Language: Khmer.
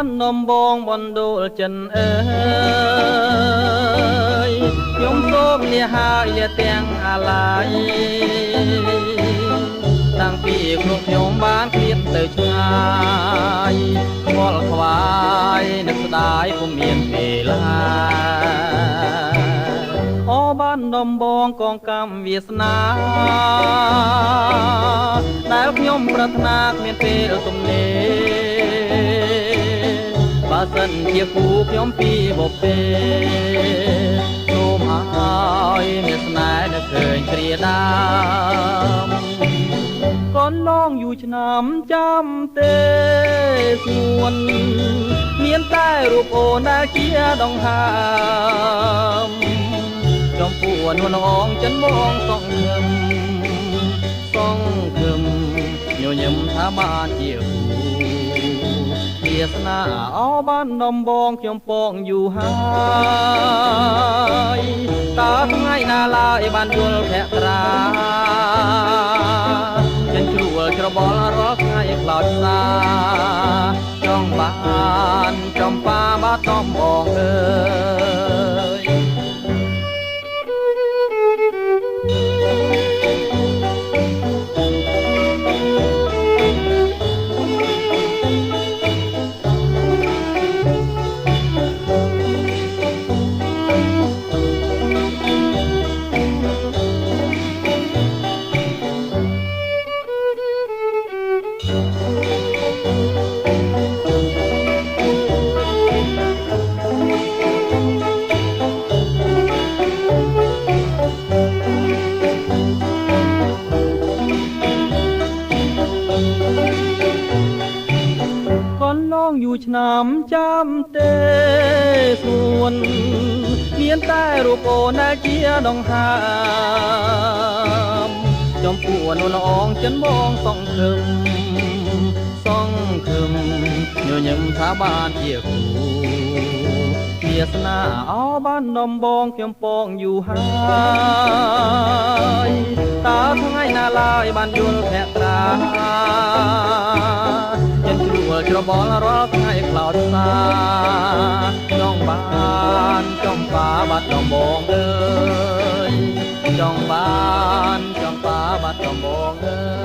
បាននំបងបណ្ដូលចិនអើយខ្ញុំសូមលាហើយលាទាំងអាឡាយតាំងពីខ្លួនខ្ញុំបានឃ្លាតទៅឆ្ងាយខ្វល់ខ្វាយនឹកស្ដាយពុំមានវេលាអបានដំបងកងកម្មវាសនាដែលខ្ញុំប្រាថ្នាគ្មានពេលទំនេរបើសិនជាគូខ្ញុំពីបពេសូមឲ្យមានស្នេហ៍នៅឃើញគ្រាដើមកូនឡងយូរឆ្នាំចាំទេសួនមានតែរូបអូនដែលជាដង្ហើមចំពោះនួនអងចិនមកសងខឹមញញឹមថាបានជាគូវាសនាអបានដំបងខ្ញុំពងយូរហើយតើថ្ងៃណាឡើយបានយល់ភក្ត្រាចិនជ្រួលច្របល់រាល់ថ្ងៃខ្លោចសាចង់បានចំបាបាត់ដំបងអើយយូរឆ្នាំចាំទេសួនមានតែរូបអូនដែលជាដង្ហើមចំពោះនួនអងចិនមកសងខឹមញញឹមថាបានជាគូវាសនាអបានដំបងខ្ញុំពងយូរហើយតើថ្ងៃណាឡើយបានយល់ភក្ត្រាចិនជ្រួលច្របល់រាល់ថ្ងៃខ្លោចសាចង់បានចំបាបាត់ដំបងអើយចង់បានចំបាបាត់ដំបងអើយ